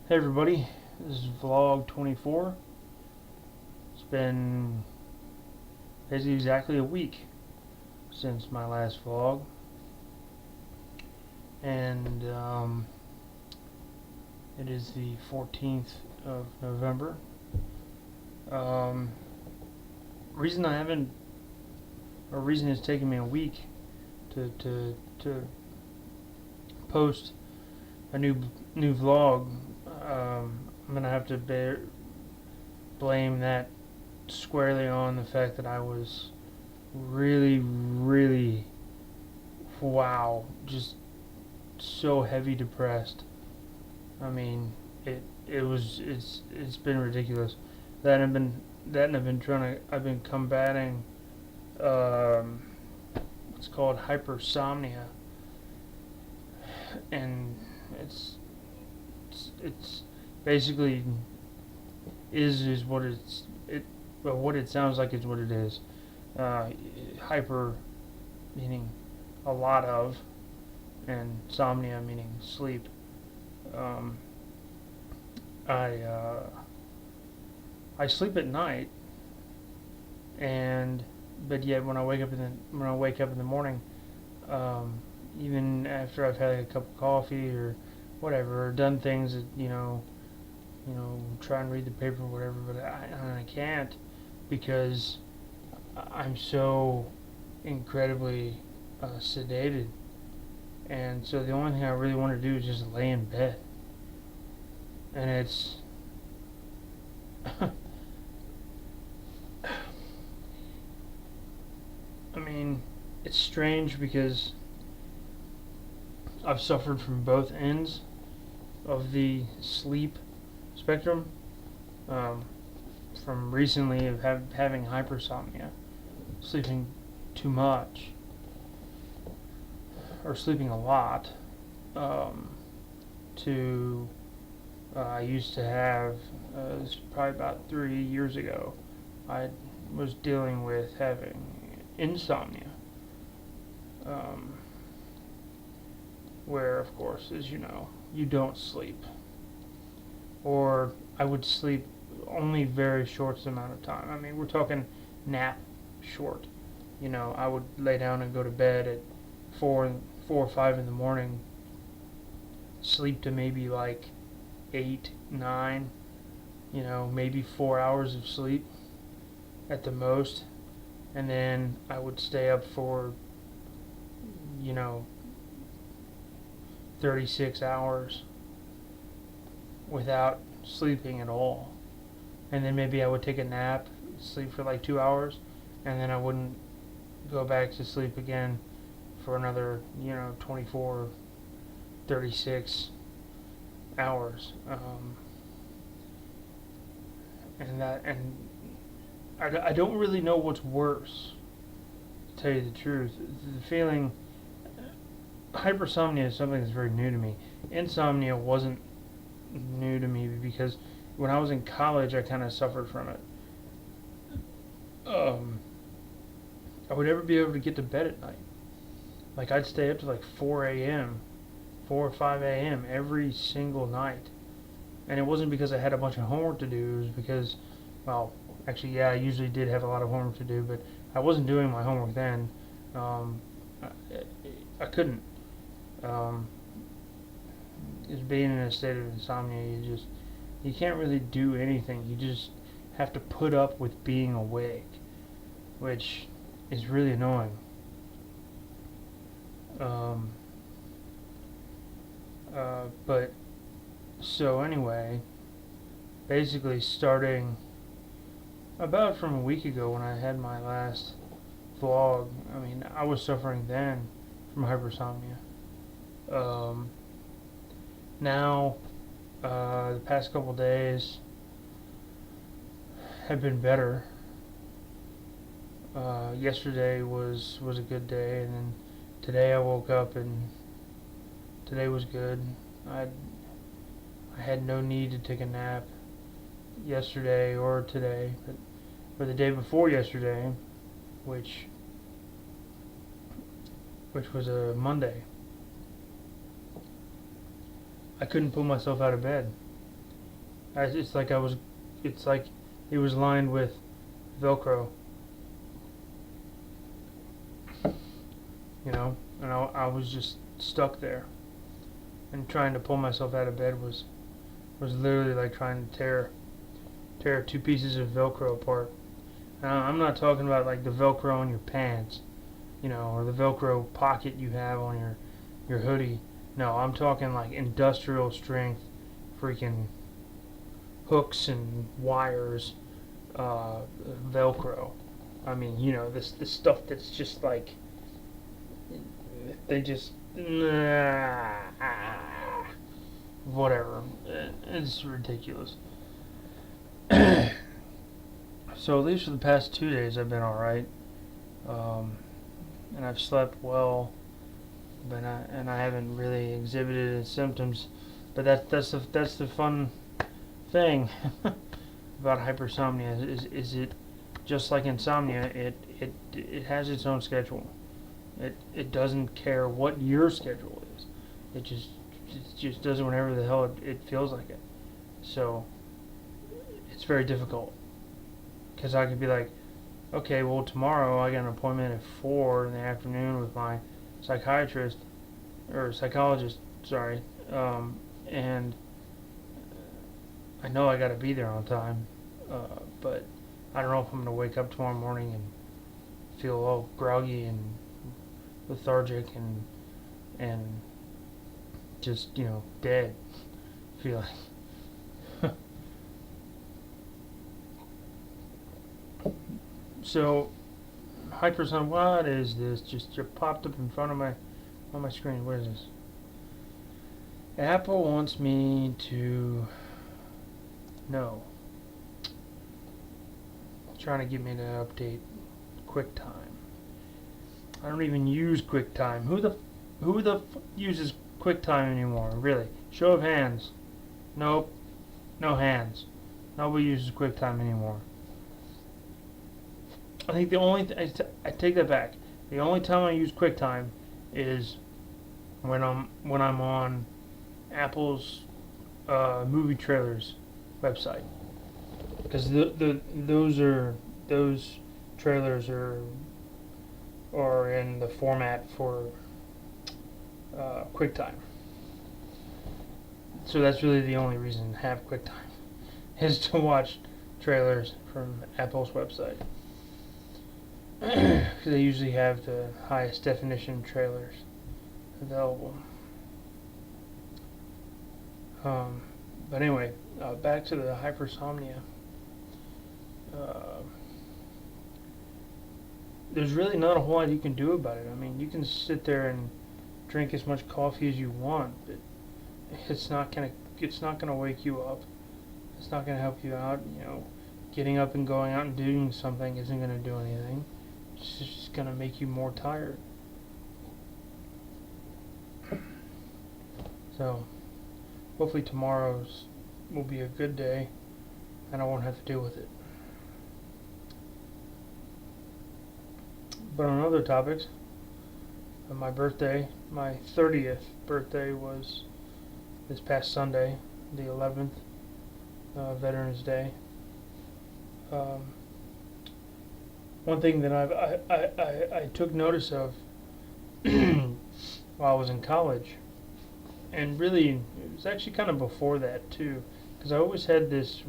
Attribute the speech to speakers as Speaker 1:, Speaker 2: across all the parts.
Speaker 1: Hey everybody, this is vlog 24. It's been basically exactly a week since my last vlog, and it is the 14th of November. Um, reason I haven't, or reason it's taken me a week to post a new vlog. I'm gonna have to blame that squarely on the fact that I was really, wow, just so heavy depressed. I mean, it's been ridiculous. I've been combating um, what's called hypersomnia, and it's basically is what what it sounds like is what it is. Uh, Hyper meaning a lot of, and somnia meaning sleep. Um, I I sleep at night, and but yet when I wake up in the morning, um, even after I've had like a cup of coffee or whatever, or done things that try and read the paper or whatever, but I can't because I'm so incredibly sedated, and so the only thing I really want to do is just lay in bed, and it's I mean, it's strange because I've suffered from both ends of the sleep spectrum. Um, from recently of having hypersomnia, sleeping too much or sleeping a lot, um, to I used to have, this was probably about 3 years ago, I was dealing with having insomnia, um, where, of course, as you know, you don't sleep. Or I would sleep only very short amount of time. I mean, we're talking nap short. I would lay down and go to bed at 4 or 5 in the morning, sleep to maybe like 8, 9, maybe 4 hours of sleep at the most, and then I would stay up for, you know, 36 hours without sleeping at all. And then maybe I would take a nap, sleep for like 2 hours, and then I wouldn't go back to sleep again for another, 24, 36 hours. And I don't really know what's worse, to tell you the truth. The feeling, hypersomnia is something that's very new to me. Insomnia wasn't new to me because when I was in college, I kind of suffered from it. Um, I would never be able to get to bed at night. Like I'd stay up to like 4 a.m., 4 or 5 a.m. every single night. And it wasn't because I had a bunch of homework to do. It was because, well, actually, yeah, I usually did have a lot of homework to do, but I wasn't doing my homework then. Um, I couldn't. Um, just being in a state of insomnia, you can't really do anything. You just have to put up with being awake, which is really annoying. Um, but so anyway, basically starting about from a week ago when I had my last vlog, I mean, I was suffering then from hypersomnia. Um, Now, the past couple days have been better. Yesterday was a good day, and then today I woke up and today was good. I I had no need to take a nap yesterday or today, but for the day before yesterday, which was a Monday, I couldn't pull myself out of bed. It's like I was. It's like it was lined with Velcro, and I was just stuck there, and trying to pull myself out of bed was literally like trying to tear two pieces of Velcro apart. And I'm not talking about like the Velcro on your pants, or the Velcro pocket you have on your hoodie. No, I'm talking like industrial strength, freaking hooks and wires, Velcro. I mean, this stuff that's just like they just whatever. It's ridiculous. So at least for the past 2 days, I've been all right, and I've slept well, and I haven't really exhibited any symptoms. But that's the fun thing about hypersomnia is it just like insomnia. It has its own schedule. It doesn't care what your schedule is. It just does it whenever the hell it feels like it. So it's very difficult because I could be like, okay, well tomorrow I got an appointment at 4 in the afternoon with my psychiatrist or psychologist. Sorry, and I know I got to be there on time, but I don't know if I'm gonna wake up tomorrow morning and feel all groggy and lethargic and just dead feeling. So Hypersomnia, what is this? Just popped up in front of my screen. What is this? Apple wants me to know. Trying to get me to update QuickTime. I don't even use QuickTime. Who the uses QuickTime anymore? Really? Show of hands. Nope. No hands. Nobody uses QuickTime anymore. I think the only I take that back. The only time I use QuickTime is when I'm on Apple's movie trailers website, because those trailers are in the format for QuickTime. So that's really the only reason to have QuickTime is to watch trailers from Apple's website. They usually have the highest definition trailers available. But anyway, back to the hypersomnia. There's really not a whole lot you can do about it. I mean, you can sit there and drink as much coffee as you want, but it's not gonna wake you up. It's not gonna help you out. Getting up and going out and doing something isn't gonna do anything. It's just gonna make you more tired. So hopefully tomorrow's will be a good day and I won't have to deal with it. But on other topics, my birthday, my 30th birthday was this past Sunday, the 11th, Veterans Day. One thing that I took notice of while I was in college, and really it was actually kind of before that too, because I always had this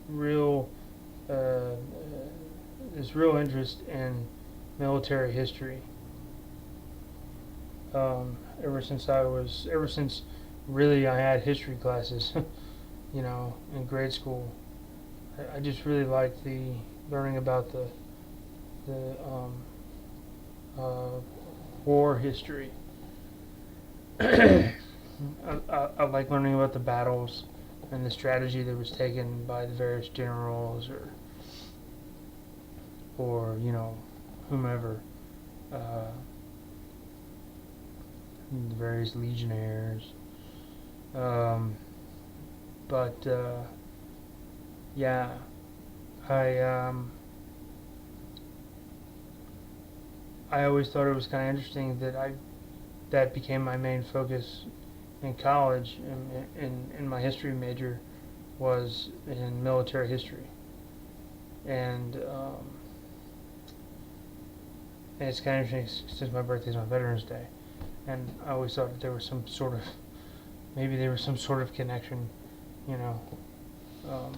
Speaker 1: real interest in military history. Ever since really I had history classes, in grade school. I just really liked the learning about the war history. I like learning about the battles and the strategy that was taken by the various generals or whomever, the various legionnaires. But yeah, I always thought it was kind of interesting that became my main focus in college in my history major, was in military history, and it's kind of interesting since my birthday is on Veterans Day, and I always thought that there was some sort of connection, you know. Of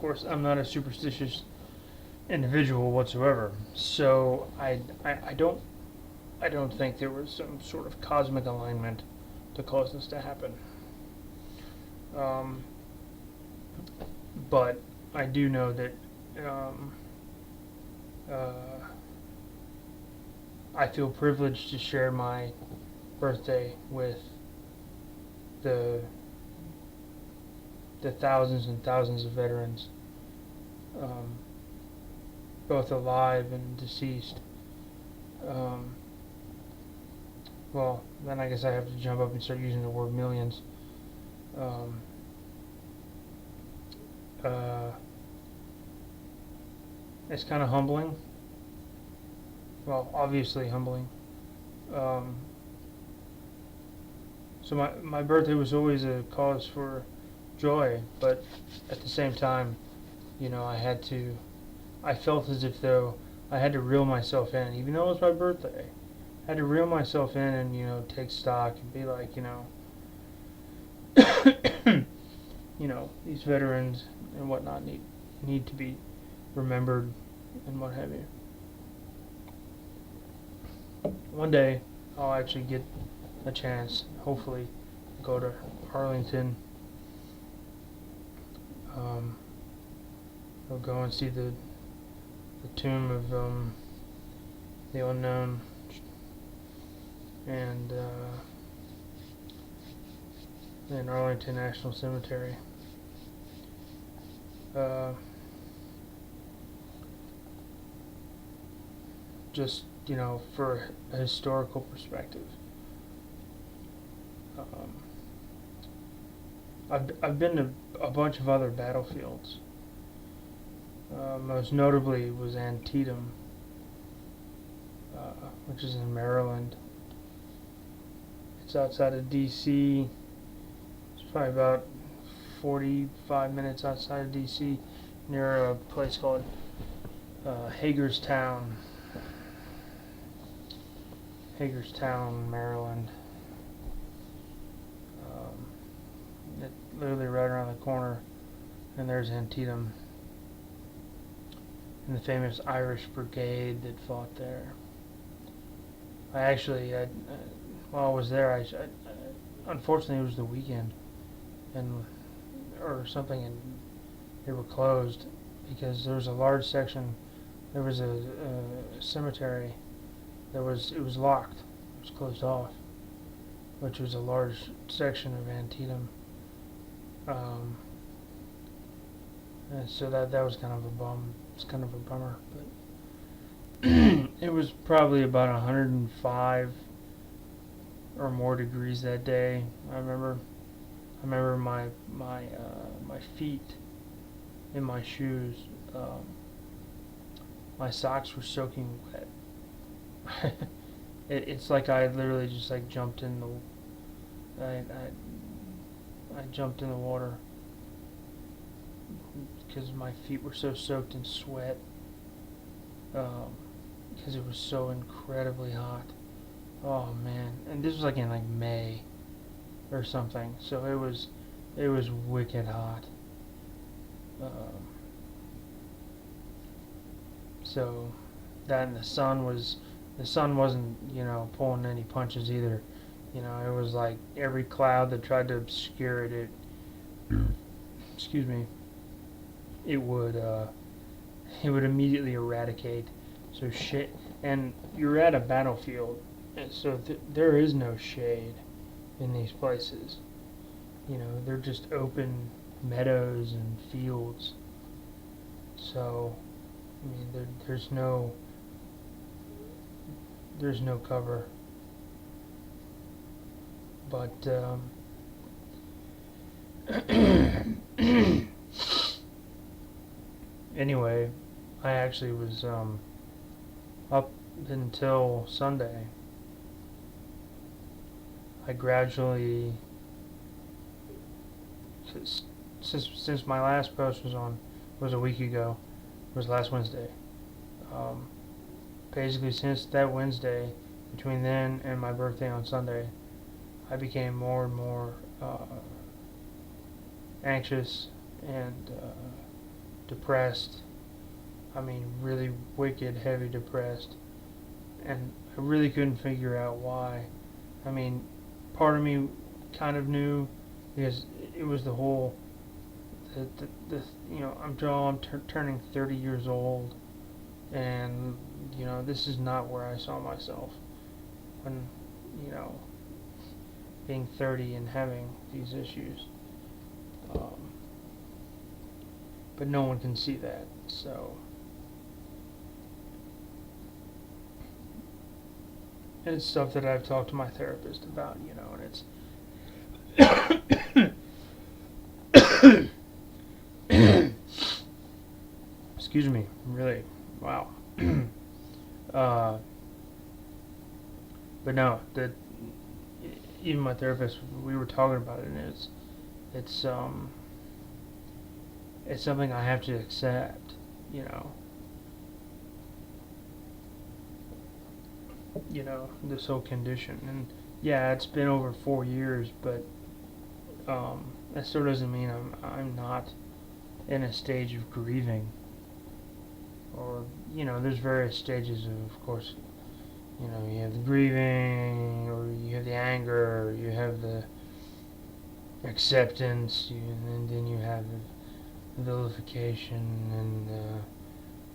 Speaker 1: course, I'm not a superstitious individual whatsoever, so I don't think there was some sort of cosmic alignment to cause this to happen. Um, but I do know that um, uh, I feel privileged to share my birthday with the thousands and thousands of veterans, um, both alive and deceased. Um, well, then I guess I have to jump up and start using the word millions. Um, uh, it's kind of humbling. Well, obviously humbling. Um, so my birthday was always a cause for joy, but at the same time, I felt as if though I had to reel myself in, even though it was my birthday. I had to reel myself in and, take stock and be like, these veterans and whatnot need to be remembered and what have you. One day, I'll actually get a chance, hopefully, to go to Arlington. I'll go and see the tomb of the unknown, and in Arlington National Cemetery. Just for a historical perspective. I've been to a bunch of other battlefields. Most notably was Antietam, which is in Maryland. It's outside of D.C. It's probably about 45 minutes outside of D.C., near a place called Hagerstown, Maryland. Literally right around the corner, and there's Antietam, and the famous Irish Brigade that fought there. While I was there, unfortunately it was the weekend, or something, and they were closed because there was a large section. There was a cemetery. It was locked. It was closed off, which was a large section of Antietam. And so that was kind of a bum. It's kind of a bummer, but it was probably about 105 or more degrees that day. I remember my feet in my shoes. My socks were soaking wet. It's like I literally just like jumped in the. I jumped in the water because my feet were so soaked in sweat, because it was so incredibly hot. Oh man! And this was like in like May or something, so it was wicked hot. So that, and the sun wasn't pulling any punches either. It was like every cloud that tried to obscure it, excuse me, it would immediately eradicate. So shit, and you're at a battlefield, and so there is no shade in these places. They're just open meadows and fields. So, I mean, there's no cover. But anyway, I actually was up until Sunday. I gradually since my last post was a week ago, was last Wednesday. Um, Basically, since that Wednesday, between then and my birthday on Sunday, I became more and more anxious and depressed. I mean, really wicked, heavy depressed, and I really couldn't figure out why. I mean, part of me kind of knew because it was the whole, the I'm turning 30 years old, and this is not where I saw myself when, you know, being 30 and having these issues. But no one can see that, so. And it's stuff that I've talked to my therapist about, and it's excuse me, really, wow. uh, but no, even my therapist, we were talking about it, and it's it's something I have to accept, this whole condition. And yeah, it's been over 4 years, but that still doesn't mean I'm not in a stage of grieving. Or there's various stages of course. You have the grieving, or you have the anger, you have the acceptance, and then you have the vilification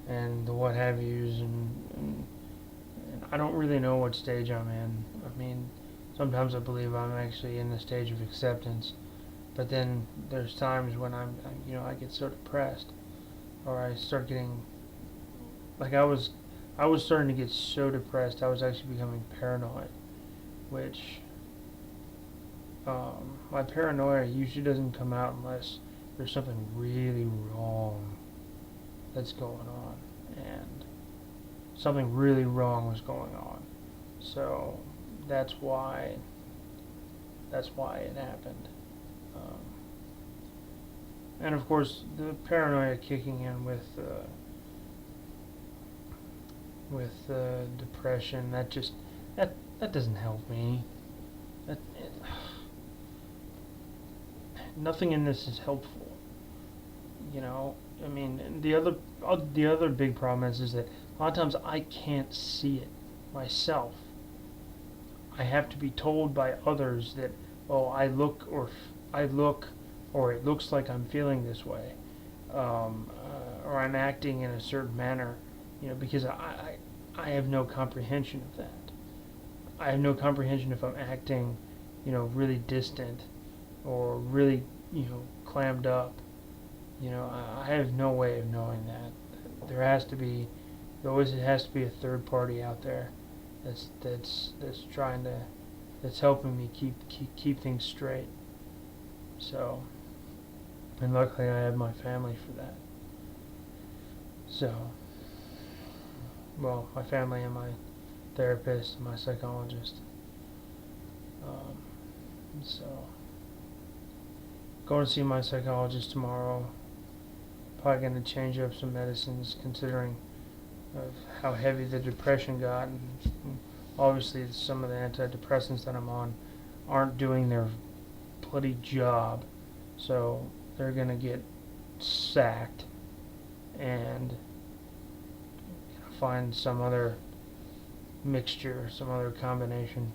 Speaker 1: and the what have yous, and I don't really know what stage I'm in. I mean, sometimes I believe I'm actually in the stage of acceptance, but then there's times when I get so depressed, or I start getting, like I was starting to get so depressed, I was actually becoming paranoid, which, my paranoia usually doesn't come out unless there's something really wrong that's going on, and something really wrong was going on. So that's why it happened. Um, and of course, the paranoia kicking in with depression, that doesn't help me. Nothing in this is helpful. I mean, the other big problem is that a lot of times I can't see it myself. I have to be told by others that, oh, I look, or it looks like I'm feeling this way, or I'm acting in a certain manner, because I have no comprehension of that. I have no comprehension if I'm acting, really distant, or really, clammed up. I have no way of knowing that. There has to be, it has to be a third party out there that's trying to, that's helping me keep things straight. So, and luckily I have my family for that. So, well, my family and my therapist and my psychologist. So, going to see my psychologist tomorrow. Probably going to change up some medicines, considering of how heavy the depression got, and obviously some of the antidepressants that I'm on aren't doing their bloody job, so they're going to get sacked and find some other mixture, some other combination.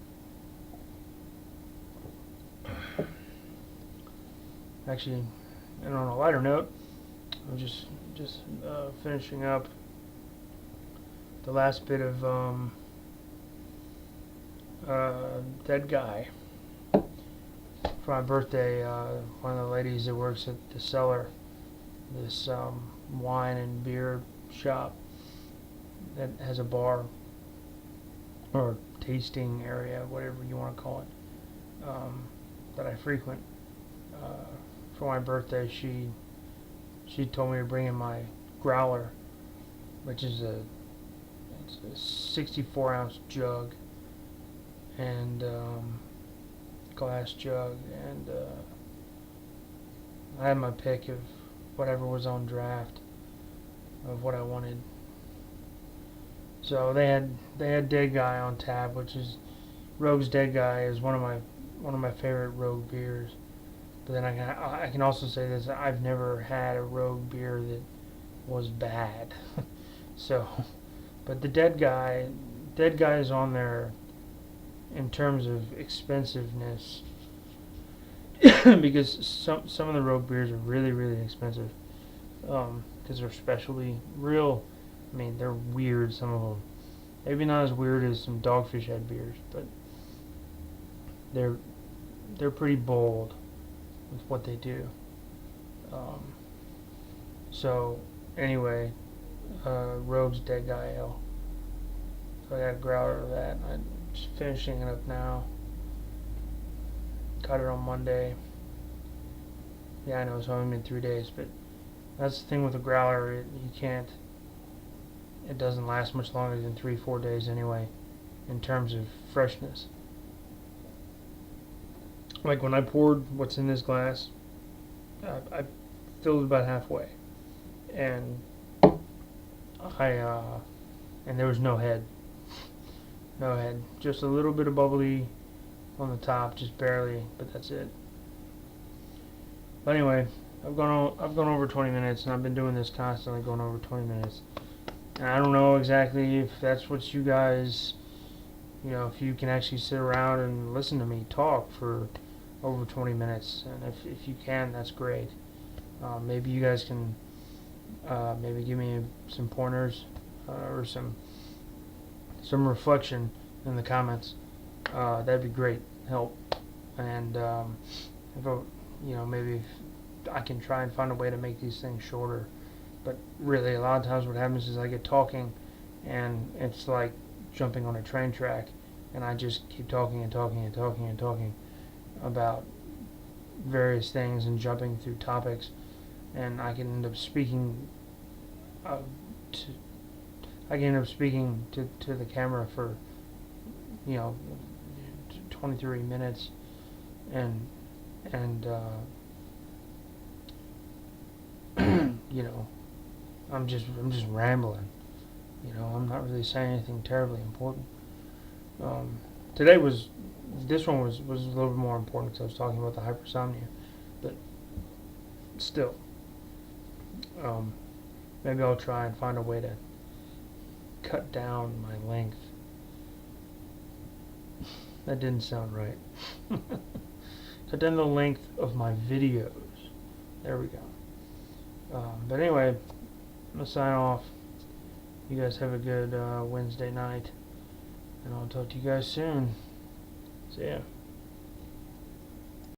Speaker 1: Actually, and on a lighter note, I'm just finishing up the last bit of Dead Guy. For my birthday, one of the ladies that works at the cellar, this wine and beer shop that has a bar or tasting area, whatever you want to call it, that I frequent. For my birthday, she told me to bring in my growler, which is it's a 64-ounce jug, and glass jug, and I had my pick of whatever was on draft of what I wanted. So they had Dead Guy on tap, which is Rogue's Dead Guy is one of my favorite Rogue beers. But then I can also say this: I've never had a Rogue beer that was bad. So, but the Dead Guy is on there in terms of expensiveness because some of the Rogue beers are really expensive because they're specialty real. I mean, they're weird. Some of them, maybe not as weird as some Dogfish Head beers, but they're pretty bold with what they do. Um, so anyway, Rogue's Dead Guy Ale. So I got a growler of that. I'm just finishing it up now. Got it on Monday. Yeah, I know it's only been 3 days, but that's the thing with a growler. You can't. It doesn't last much longer than 3-4 days anyway, in terms of freshness. Like when I poured what's in this glass, I filled it about halfway, and and there was no head, just a little bit of bubbly on the top, just barely, but that's it. But anyway, I've gone over 20 minutes, and I've been doing this constantly, going over 20 minutes. And I don't know exactly if that's what you guys, if you can actually sit around and listen to me talk for over 20 minutes, and if you can, that's great. Maybe you guys can maybe give me some pointers or some reflection in the comments. That'd be great help. And if maybe if I can try and find a way to make these things shorter. But really, a lot of times what happens is I get talking, and it's like jumping on a train track, and I just keep talking and talking and talking and talking about various things and jumping through topics, and I can end up speaking to the camera for 23 minutes, and I'm just rambling. I'm not really saying anything terribly important. This one was a little bit more important because I was talking about the hypersomnia, but still, maybe I'll try and find a way to cut down my length. That didn't sound right. Cut down the length of my videos. There we go. But anyway, I'm going to sign off. You guys have a good Wednesday night, and I'll talk to you guys soon. See ya.